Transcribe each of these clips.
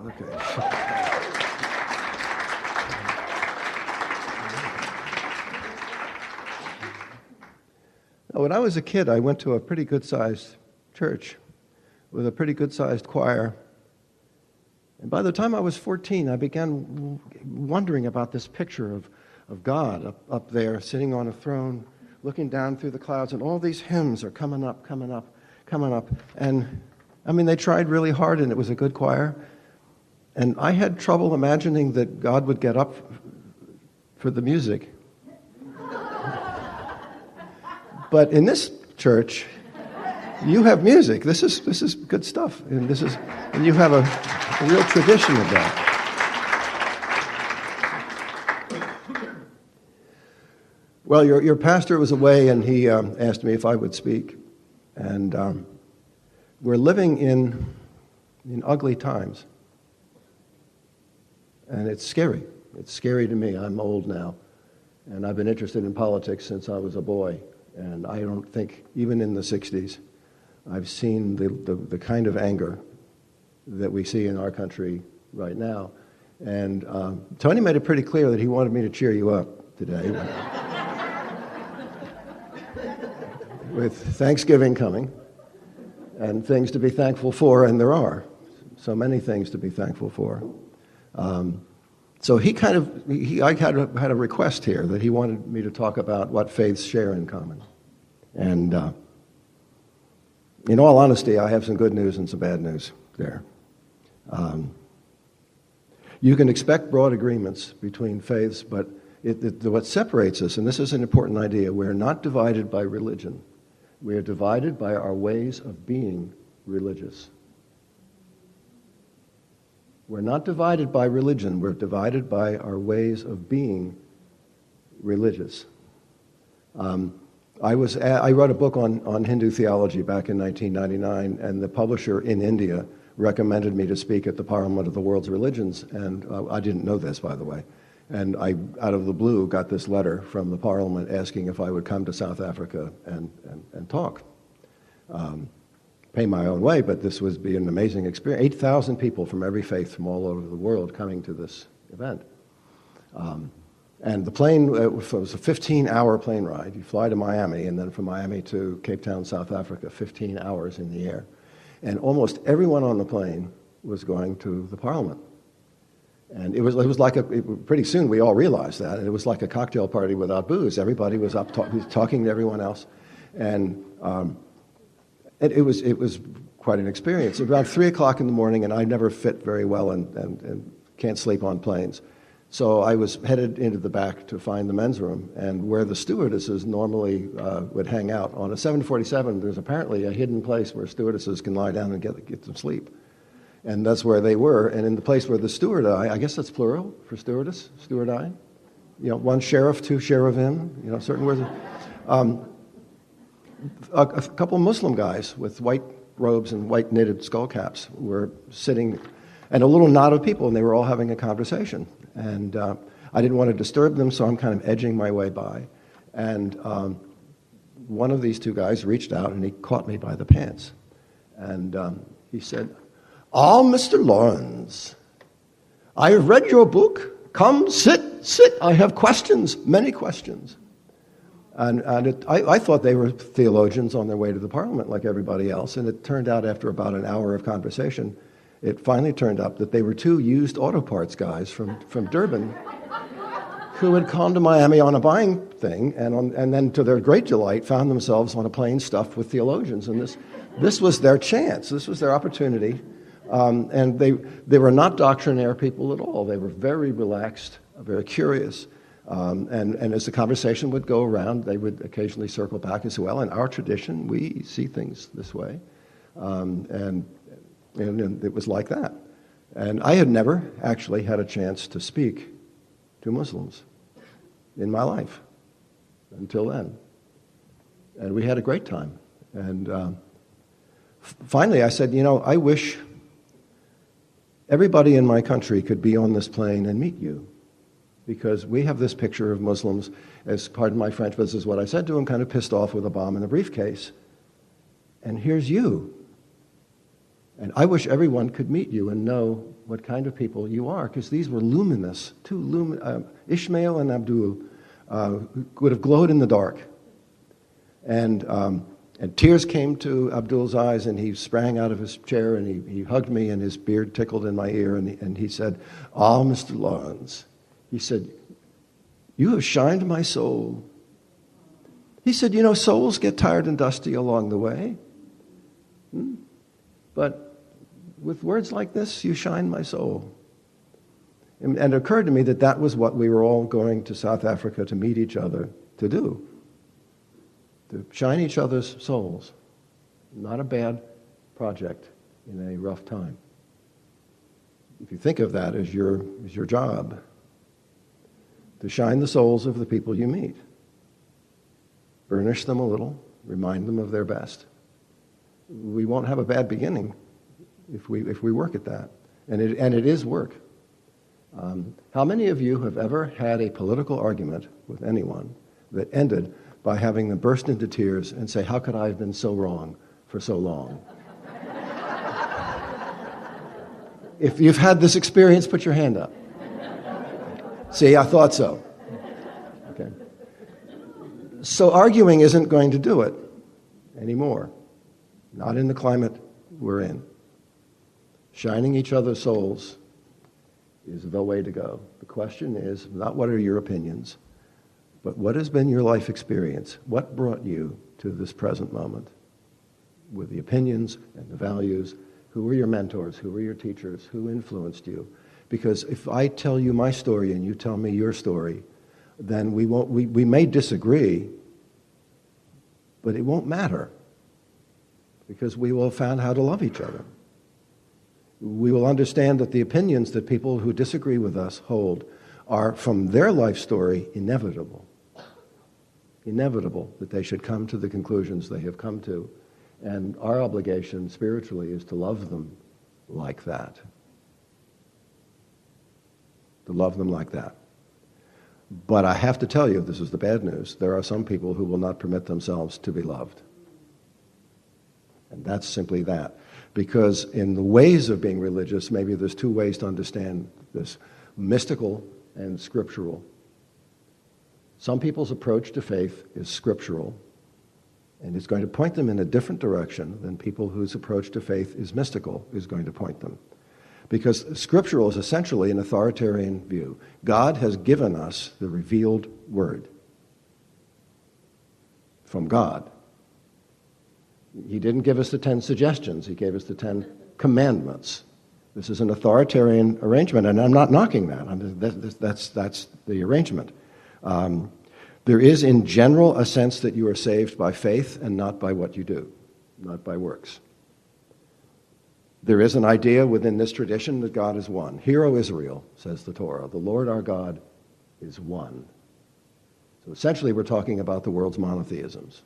Okay. When I was a kid, I went to a pretty good-sized church with a pretty good-sized choir. And by the time I was 14, I began wondering about this picture of God up there, sitting on a throne, looking down through the clouds, and all these hymns are coming up. And, I mean, they tried really hard, and it was a good choir. And I had trouble imagining that God would get up for the music. But in this church, you have music. This is good stuff, and you have a real tradition of that. Well, your pastor was away, and he asked me if I would speak. And we're living in ugly times, and it's scary. It's scary to me. I'm old now, and I've been interested in politics since I was a boy. And I don't think, even in the 60s, I've seen the kind of anger that we see in our country right now. And Tony made it pretty clear that he wanted me to cheer you up today. With Thanksgiving coming, and things to be thankful for, and there are so many things to be thankful for. So I had a request here that he wanted me to talk about what faiths share in common. And in all honesty, I have some good news and some bad news there. You can expect broad agreements between faiths, but what separates us, and this is an important idea, we're not divided by religion. We are divided by our ways of being religious. We're not divided by religion. We're divided by our ways of being religious. I wrote a book on Hindu theology back in 1999, and the publisher in India recommended me to speak at the Parliament of the World's Religions, and I didn't know this, by the way. And I, out of the blue, got this letter from the Parliament asking if I would come to South Africa and talk. Pay my own way, but this would be an amazing experience. 8,000 people from every faith from all over the world coming to this event. And the plane, it was a 15-hour plane ride. You fly to Miami, and then from Miami to Cape Town, South Africa, 15 hours in the air. And almost everyone on the plane was going to the Parliament. And it was like pretty soon we all realized that, and it was like a cocktail party without booze. Everybody was up talking to everyone else. And it was quite an experience. About 3 o'clock in the morning, and I never fit very well and can't sleep on planes. So I was headed into the back to find the men's room, and where the stewardesses normally would hang out. On a 747, there's apparently a hidden place where stewardesses can lie down and get some sleep. And that's where they were. And in the place where the stewardess, I guess that's plural for stewardess, stewardine. You know, one sheriff, two cherubim, certain words. A couple of Muslim guys with white robes and white knitted skull caps were sitting, and a little knot of people, and they were all having a conversation. And I didn't want to disturb them, so I'm kind of edging my way by. And one of these two guys reached out, and he caught me by the pants. And he said, Mr. Lawrence, I have read your book. Come, sit. I have questions, many questions. And I thought they were theologians on their way to the Parliament like everybody else, and it turned out after about an hour of conversation, it finally turned up that they were two used auto parts guys from Durban who had come to Miami on a buying thing, and then to their great delight found themselves on a plane stuffed with theologians. And this was their chance. This was their opportunity. And they were not doctrinaire people at all. They were very relaxed, very curious. And as the conversation would go around, they would occasionally circle back and say, well, in our tradition, we see things this way. And it was like that. And I had never actually had a chance to speak to Muslims in my life until then. And we had a great time. And finally I said, I wish everybody in my country could be on this plane and meet you. Because we have this picture of Muslims, as, pardon my French, but this is what I said to him, kind of pissed off with a bomb in a briefcase. And here's you. And I wish everyone could meet you and know what kind of people you are, because these were luminous, Ishmael and Abdul would have glowed in the dark. And tears came to Abdul's eyes, and he sprang out of his chair, and he hugged me, and his beard tickled in my ear, and he said, "Ah, Mr. Lawrence," he said, "you have shined my soul." He said, "You know, souls get tired and dusty along the way. But with words like this, you shine my soul." And it occurred to me that that was what we were all going to South Africa to meet each other to do. To shine each other's souls. Not a bad project in a rough time. If you think of that as your job, to shine the souls of the people you meet. Burnish them a little, remind them of their best. We won't have a bad beginning if we work at that. And it is work. How many of you have ever had a political argument with anyone that ended by having them burst into tears and say, "How could I have been so wrong for so long?" If you've had this experience, put your hand up. See, I thought so. Okay. So arguing isn't going to do it anymore. Not in the climate we're in. Shining each other's souls is the way to go. The question is not what are your opinions, but what has been your life experience? What brought you to this present moment? With the opinions and the values, who were your mentors? Who were your teachers? Who influenced you? Because if I tell you my story and you tell me your story, then we may disagree, but it won't matter because we will have found how to love each other. We will understand that the opinions that people who disagree with us hold are, from their life story, inevitable. Inevitable that they should come to the conclusions they have come to. And our obligation spiritually is to love them like that. To love them like that. But I have to tell you, this is the bad news, there are some people who will not permit themselves to be loved. And that's simply that. Because in the ways of being religious, maybe there's two ways to understand this, mystical and scriptural. Some people's approach to faith is scriptural, and it's going to point them in a different direction than people whose approach to faith is mystical is going to point them. Because scriptural is essentially an authoritarian view. God has given us the revealed word from God. He didn't give us the 10 suggestions. He gave us the 10 commandments. This is an authoritarian arrangement, and I'm not knocking that. That's the arrangement. There is, in general, a sense that you are saved by faith and not by what you do, not by works. There is an idea within this tradition that God is one. Hear, O Israel, says the Torah, the Lord our God is one. So essentially we're talking about the world's monotheisms.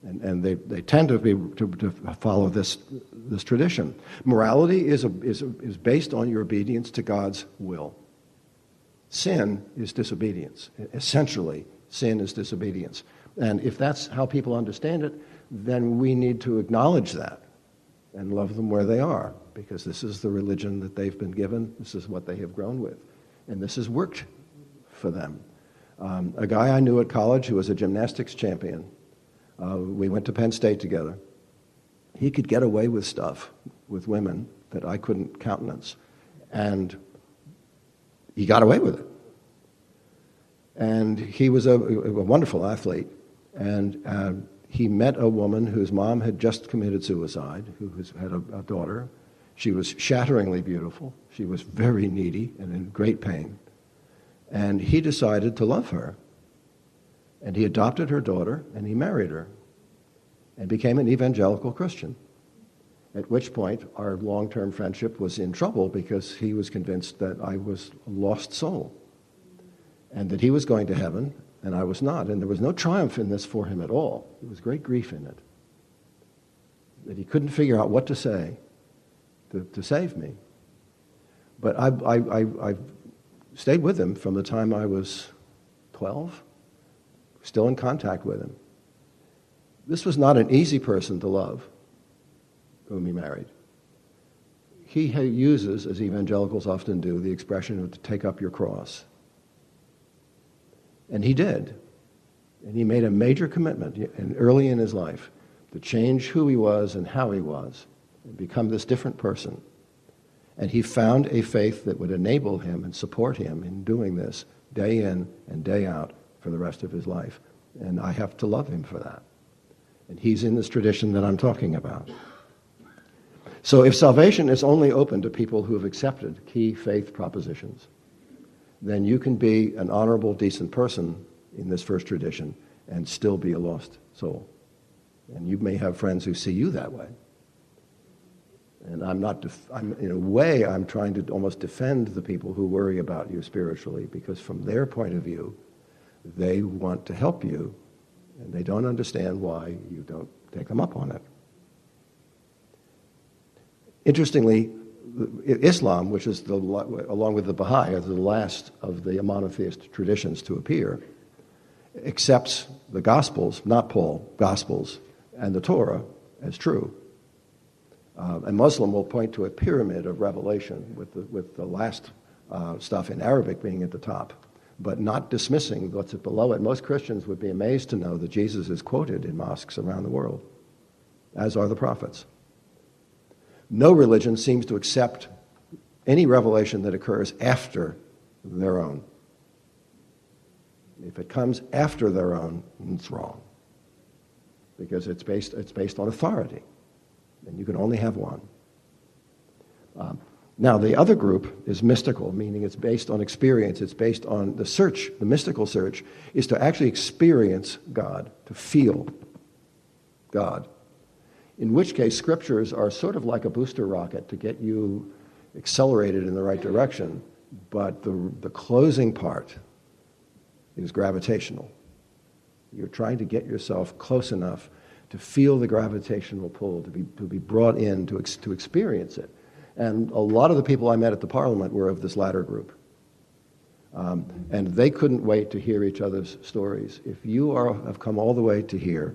And they tend to follow this tradition. Morality is based on your obedience to God's will. Sin is disobedience. Essentially, sin is disobedience. And if that's how people understand it, then we need to acknowledge that and love them where they are, because this is the religion that they've been given. This is what they have grown with. And this has worked for them. A guy I knew at college who was a gymnastics champion, we went to Penn State together. He could get away with stuff with women that I couldn't countenance. And he got away with it. And he was a wonderful athlete. And he met a woman whose mom had just committed suicide, who had a daughter. She was shatteringly beautiful. She was very needy and in great pain. And he decided to love her. And he adopted her daughter, and he married her, and became an evangelical Christian. At which point, our long-term friendship was in trouble because he was convinced that I was a lost soul, and that he was going to heaven, and I was not. And there was no triumph in this for him at all. There was great grief in it, that he couldn't figure out what to say to save me. But I stayed with him from the time I was 12, still in contact with him. This was not an easy person to love, whom he married. he uses, as evangelicals often do, the expression of to take up your cross. And he did. And he made a major commitment early in his life to change who he was and how he was and become this different person. And he found a faith that would enable him and support him in doing this day in and day out for the rest of his life. And I have to love him for that. And he's in this tradition that I'm talking about. So if salvation is only open to people who have accepted key faith propositions, then you can be an honorable, decent person in this first tradition and still be a lost soul. And you may have friends who see you that way. And in a way, I'm trying to almost defend the people who worry about you spiritually, because from their point of view, they want to help you, and they don't understand why you don't take them up on it. Interestingly, Islam, which is along with the Baha'i, is the last of the monotheist traditions to appear, accepts the Gospels, not Paul, Gospels, and the Torah as true. And Muslim will point to a pyramid of revelation with the last stuff in Arabic being at the top, but not dismissing what's below it. Most Christians would be amazed to know that Jesus is quoted in mosques around the world, as are the prophets. No religion seems to accept any revelation that occurs after their own. If it comes after their own, it's wrong, because it's based on authority, and you can only have one. Now, the other group is mystical, meaning it's based on experience. It's based on the search. The mystical search is to actually experience God, to feel God. In which case, scriptures are sort of like a booster rocket to get you accelerated in the right direction, but the closing part is gravitational. You're trying to get yourself close enough to feel the gravitational pull, to be brought in, to experience it. And a lot of the people I met at the Parliament were of this latter group. And they couldn't wait to hear each other's stories. If you have come all the way to here,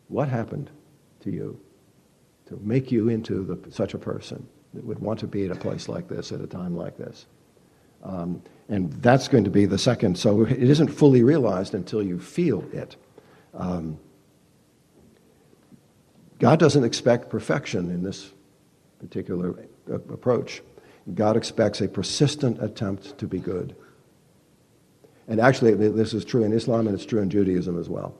what happened to you to make you into such a person that would want to be at a place like this at a time like this? And that's going to be the second. So it isn't fully realized until you feel it. God doesn't expect perfection in this particular approach. God expects a persistent attempt to be good. And actually, this is true in Islam, and it's true in Judaism as well.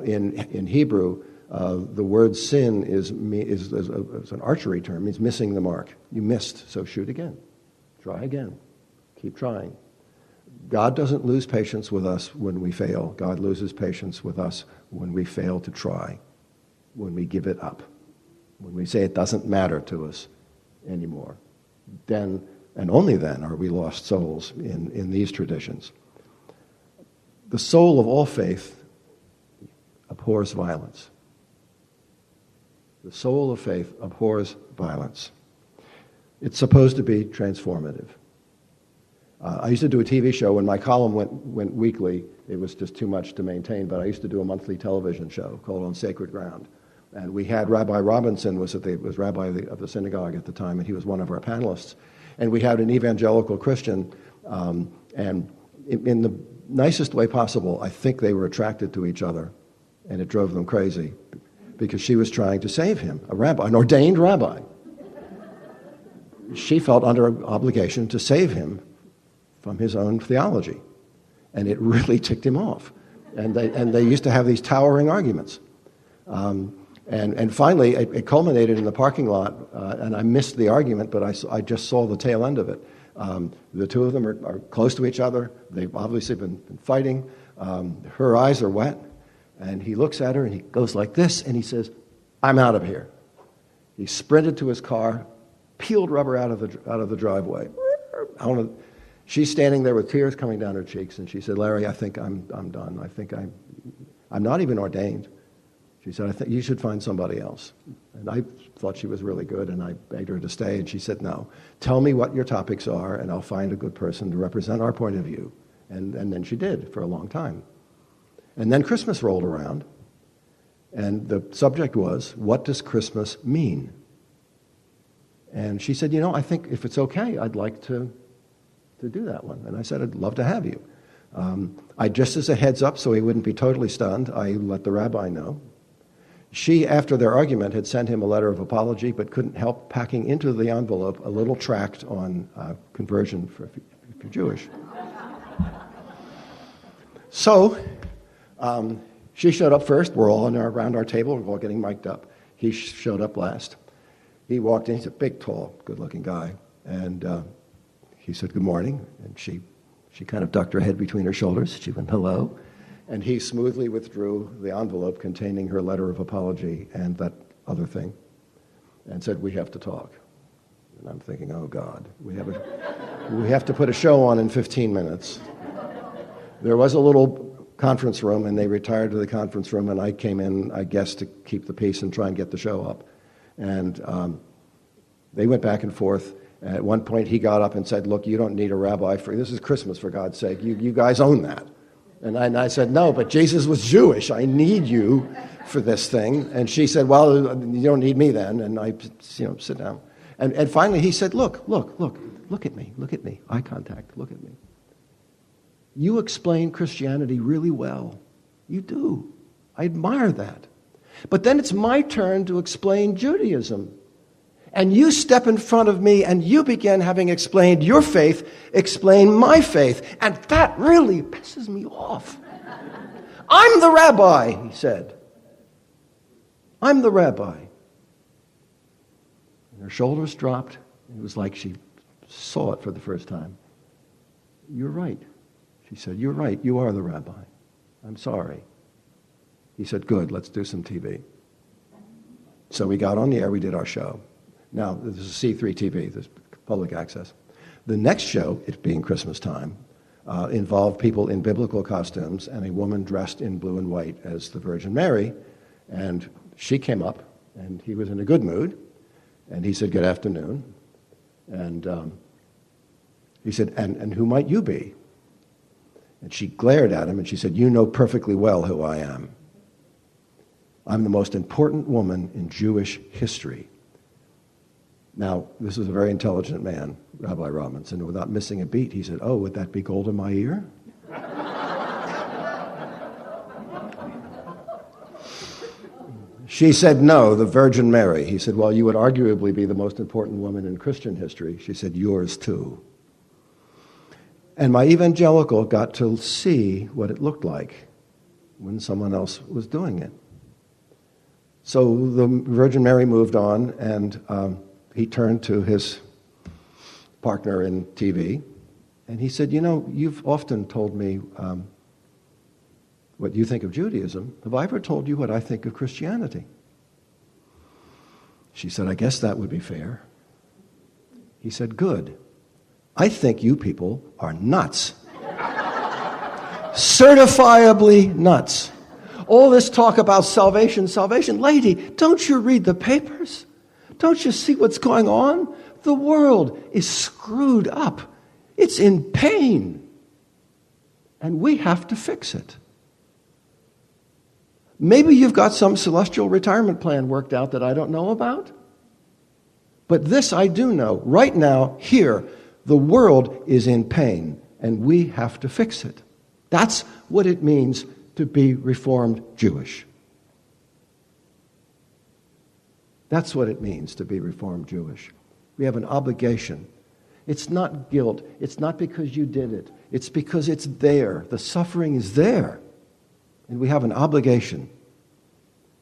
In Hebrew, the word sin is an archery term, means missing the mark. You missed, so shoot again. Try again. Keep trying. God doesn't lose patience with us when we fail. God loses patience with us when we fail to try, when we give it up, when we say it doesn't matter to us anymore. Then, and only then, are we lost souls in these traditions. The soul of all faith abhors violence. The soul of faith abhors violence. It's supposed to be transformative. I used to do a TV show. When my column went weekly, it was just too much to maintain, but I used to do a monthly television show called On Sacred Ground. And we had Rabbi Robinson, was rabbi of the synagogue at the time, and he was one of our panelists. And we had an evangelical Christian, and in the nicest way possible, I think they were attracted to each other, and it drove them crazy, because she was trying to save him, a rabbi, an ordained rabbi. She felt under obligation to save him from his own theology, and it really ticked him off. And they used to have these towering arguments. And finally, it culminated in the parking lot, and I missed the argument, but I just saw the tail end of it. The two of them are close to each other. They've obviously been fighting. Her eyes are wet, and he looks at her, and he goes like this, and he says, "I'm out of here." He sprinted to his car, peeled rubber out of the driveway. She's standing there with tears coming down her cheeks, and she said, "Larry, I think I'm done. I think I'm not even ordained." She said, "I think you should find somebody else." And I thought she was really good, and I begged her to stay, and she said, "No, tell me what your topics are, and I'll find a good person to represent our point of view." And then she did for a long time. And then Christmas rolled around, and the subject was, what does Christmas mean? And she said, I think if it's okay, I'd like to do that one. And I said, I'd love to have you. Just as a heads up, so he wouldn't be totally stunned, I let the rabbi know. She, after their argument, had sent him a letter of apology, but couldn't help packing into the envelope a little tract on conversion if you're Jewish. So she showed up first. We're all around our table. We're all getting mic'd up. He showed up last. He walked in. He's a big, tall, good-looking guy. And he said, good morning. And she kind of ducked her head between her shoulders. She went, hello. And he smoothly withdrew the envelope containing her letter of apology and that other thing and said, we have to talk. And I'm thinking, oh, God, we have to put a show on in 15 minutes. There was a little conference room, and they retired to the conference room, and I came in, I guess, to keep the peace and try and get the show up. And they went back and forth. At one point, he got up and said, look, you don't need a rabbi this is Christmas, for God's sake. You guys own that. And I said, no, but Jesus was Jewish. I need you for this thing. And she said, well, you don't need me then. And I, sit down. And finally he said, look at me. Eye contact, look at me. You explain Christianity really well. You do. I admire that. But then it's my turn to explain Judaism. And you step in front of me and you begin, having explained your faith, explain my faith. And that really pisses me off. I'm the rabbi, he said. I'm the rabbi. And her shoulders dropped. It was like she saw it for the first time. You're right. She said, you're right. You are the rabbi. I'm sorry. He said, good, let's do some TV. So we got on the air. We did our show. Now, this is C3 TV, this public access. The next show, it being Christmas time, involved people in biblical costumes and a woman dressed in blue and white as the Virgin Mary. And she came up, and he was in a good mood. And he said, good afternoon. And he said, and who might you be? And she glared at him, and she said, you know perfectly well who I am. I'm the most important woman in Jewish history. Now, this is a very intelligent man, Rabbi Robinson, and without missing a beat, he said, oh, would that be gold in my ear? She said, no, the Virgin Mary. He said, well, you would arguably be the most important woman in Christian history. She said, yours too. And my evangelical got to see what it looked like when someone else was doing it. So the Virgin Mary moved on, and he turned to his partner in TV, and he said, you've often told me what you think of Judaism. Have I ever told you what I think of Christianity? She said, I guess that would be fair. He said, good. I think you people are nuts. Certifiably nuts. All this talk about salvation. Lady, don't you read the papers? Don't you see what's going on? The world is screwed up. It's in pain. And we have to fix it. Maybe you've got some celestial retirement plan worked out that I don't know about. But this I do know. Right now, here, the world is in pain, and we have to fix it. That's what it means to be Reformed Jewish. That's what it means to be Reformed Jewish. We have an obligation. It's not guilt. It's not because you did it. It's because it's there. The suffering is there. And we have an obligation.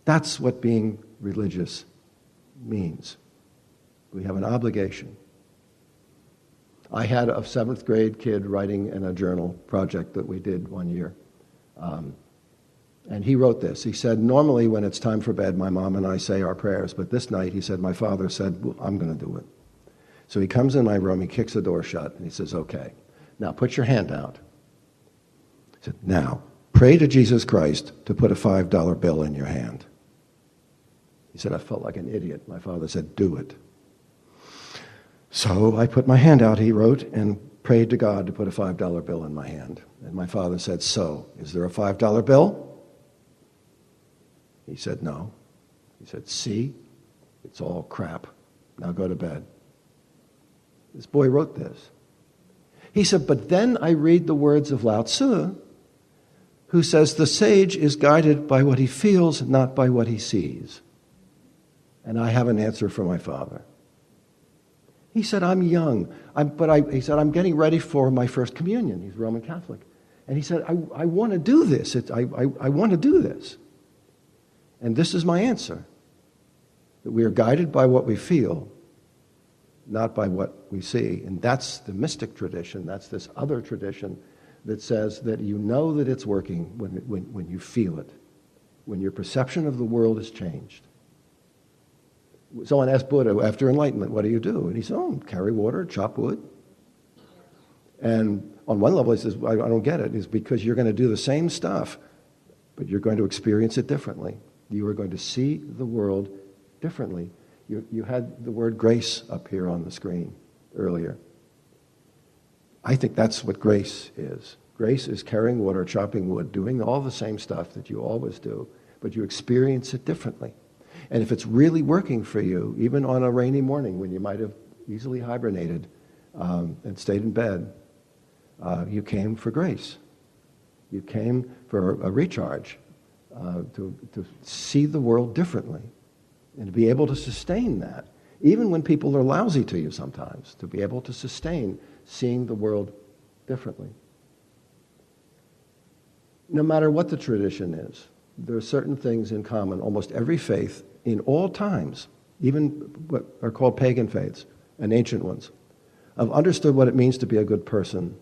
That's what being religious means. We have an obligation. I had a 7th grade kid writing in a journal project that we did one year. And he wrote this. He said, normally when it's time for bed, my mom and I say our prayers. But this night, he said, my father said, well, I'm going to do it. So he comes in my room, he kicks the door shut, and he says, okay, now put your hand out. He said, now, pray to Jesus Christ to put a $5 bill in your hand. He said, I felt like an idiot. My father said, do it. So I put my hand out, he wrote, and prayed to God to put a $5 bill in my hand. And my father said, so, is there a $5 bill? He said, no. He said, see, it's all crap. Now go to bed. This boy wrote this. He said, but then I read the words of Lao Tzu, who says the sage is guided by what he feels, not by what he sees. And I have an answer for my father. He said, I'm young, he said, I'm getting ready for my first communion. He's Roman Catholic. And he said, I want to do this. I want to do this. And this is my answer, that we are guided by what we feel, not by what we see. And that's the mystic tradition. That's this other tradition that says that you know that it's working when you feel it, when your perception of the world is changed. Someone asked Buddha, after enlightenment, what do you do? And he said, carry water, chop wood. And on one level, he says, I don't get it. It's because you're going to do the same stuff, but you're going to experience it differently. You are going to see the world differently. You had the word grace up here on the screen earlier. I think that's what grace is. Grace is carrying water, chopping wood, doing all the same stuff that you always do, but you experience it differently. And if it's really working for you, even on a rainy morning when you might have easily hibernated and stayed in bed, you came for grace. You came for a recharge, to see the world differently. And to be able to sustain that, even when people are lousy to you sometimes, to be able to sustain seeing the world differently. No matter what the tradition is, there are certain things in common. Almost every faith in all times, even what are called pagan faiths and ancient ones, have understood what it means to be a good person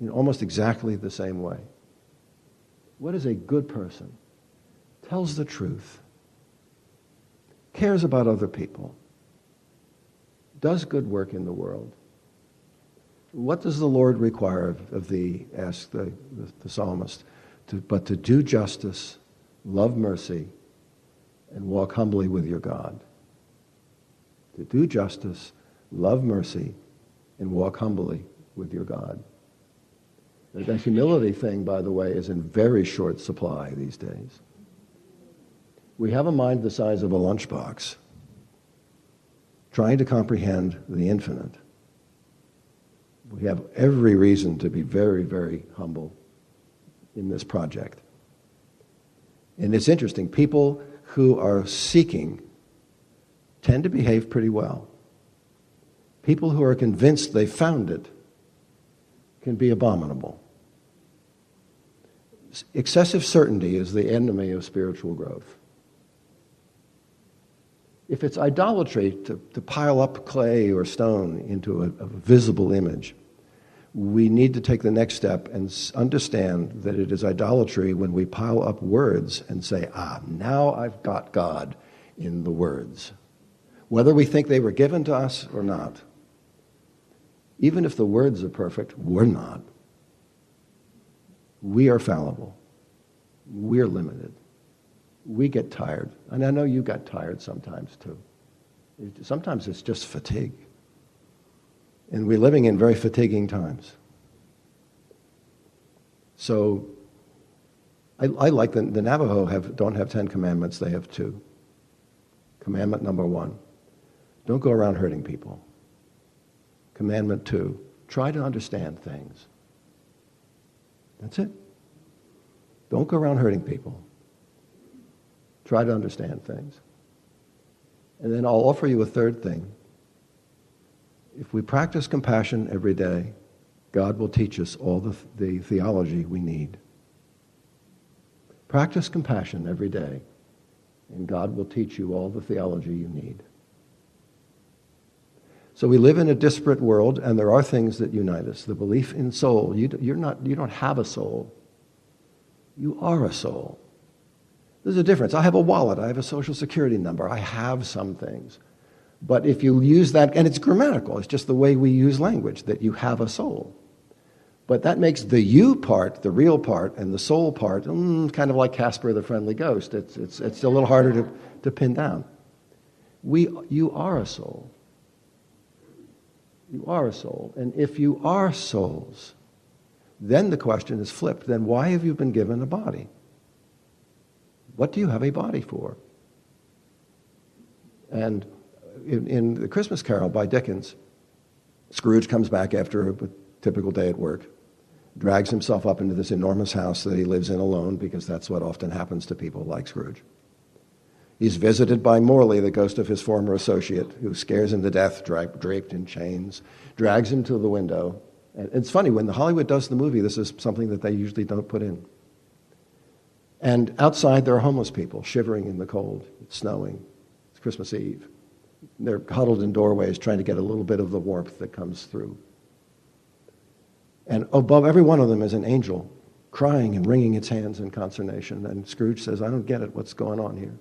in almost exactly the same way. What is a good person? Tells the truth, cares about other people, does good work in the world. What does the Lord require of thee, asked the psalmist, but to do justice, love mercy, and walk humbly with your God. To do justice, love mercy, and walk humbly with your God. That humility thing, by the way, is in very short supply these days. We have a mind the size of a lunchbox, trying to comprehend the infinite. We have every reason to be very, very humble in this project. And it's interesting, people who are seeking tend to behave pretty well. People who are convinced they found it can be abominable. Excessive certainty is the enemy of spiritual growth. If it's idolatry to pile up clay or stone into a visible image, we need to take the next step and understand that it is idolatry when we pile up words and say, now I've got God in the words. Whether we think they were given to us or not. Even if the words are perfect, we're not. We are fallible. We're limited. We get tired. And I know you got tired sometimes too. Sometimes it's just fatigue. And we're living in very fatiguing times. So I like the Navajo don't have 10 commandments, they have 2. Commandment number 1, don't go around hurting people. Commandment 2, try to understand things. That's it. Don't go around hurting people. Try to understand things. And then I'll offer you a third thing. If we practice compassion every day, God will teach us all the theology we need. Practice compassion every day, and God will teach you all the theology you need. So we live in a disparate world, and there are things that unite us. The belief in soul. You don't have a soul. You are a soul. There's a difference. I have a wallet. I have a social security number. I have some things. But if you use that, and it's grammatical, it's just the way we use language, that you have a soul. But that makes the you part, the real part, and the soul part, kind of like Casper the Friendly Ghost. It's a little harder to pin down. You are a soul. You are a soul. And if you are souls, then the question is flipped. Then why have you been given a body? What do you have a body for? And in The Christmas Carol by Dickens, Scrooge comes back after a typical day at work, drags himself up into this enormous house that he lives in alone, because that's what often happens to people like Scrooge. He's visited by Morley, the ghost of his former associate, who scares him to death, draped in chains, drags him to the window. And it's funny, when Hollywood does the movie, this is something that they usually don't put in. And outside, there are homeless people shivering in the cold. It's snowing. It's Christmas Eve. They're huddled in doorways trying to get a little bit of the warmth that comes through. And above every one of them is an angel crying and wringing its hands in consternation. And Scrooge says, I don't get it. What's going on here?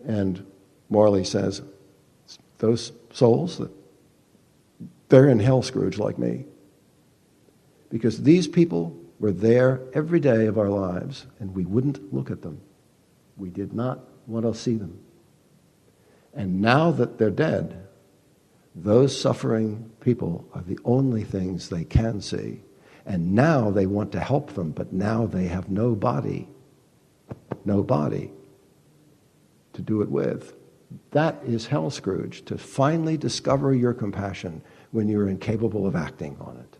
And Morley says, those souls, they're in hell, Scrooge, like me. Because these people were there every day of our lives, and we wouldn't look at them. We did not want to see them. And now that they're dead, those suffering people are the only things they can see. And now they want to help them, but now they have no body to do it with. That is hell, Scrooge, to finally discover your compassion when you're incapable of acting on it.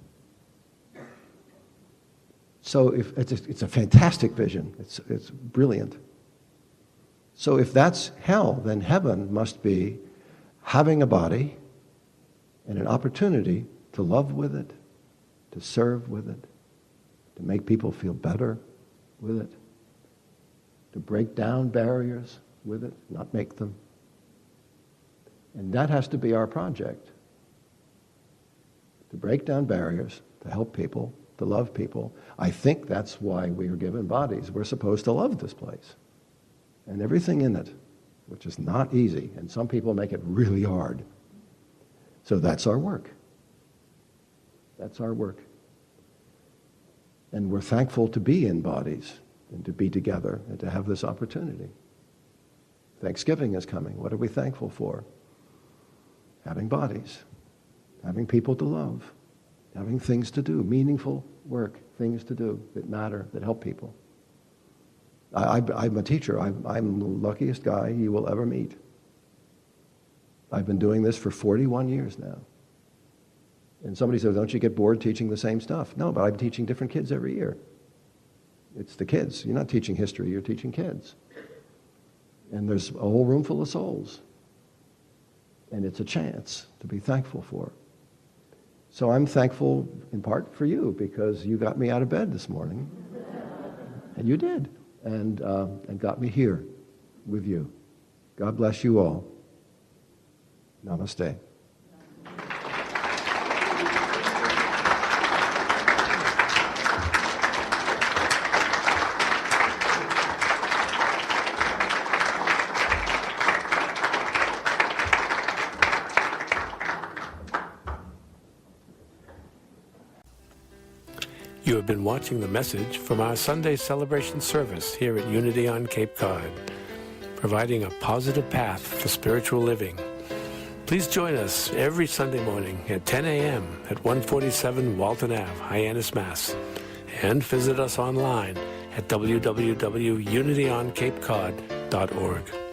So if it's a fantastic vision. It's brilliant. So if that's hell, then heaven must be having a body and an opportunity to love with it, to serve with it, to make people feel better with it, to break down barriers with it, not make them. And that has to be our project. To break down barriers, to help people, to love people. I think that's why we are given bodies. We're supposed to love this place and everything in it, which is not easy, and some people make it really hard. So that's our work. That's our work. And we're thankful to be in bodies and to be together and to have this opportunity. Thanksgiving is coming. What are we thankful for? Having bodies, having people to love, having things to do, meaningful work, things to do that matter, that help people. I'm a teacher. I'm the luckiest guy you will ever meet. I've been doing this for 41 years now. And somebody says, don't you get bored teaching the same stuff? No, but I'm teaching different kids every year. It's the kids. You're not teaching history, you're teaching kids. And there's a whole room full of souls. And it's a chance to be thankful for. So I'm thankful in part for you, because you got me out of bed this morning. And you did. And got me here with you. God bless you all. Namaste. You have been watching the message from our Sunday celebration service here at Unity on Cape Cod, providing a positive path for spiritual living. Please join us every Sunday morning at 10 a.m. at 147 Walton Ave, Hyannis, Mass. And visit us online at www.unityoncapecod.org.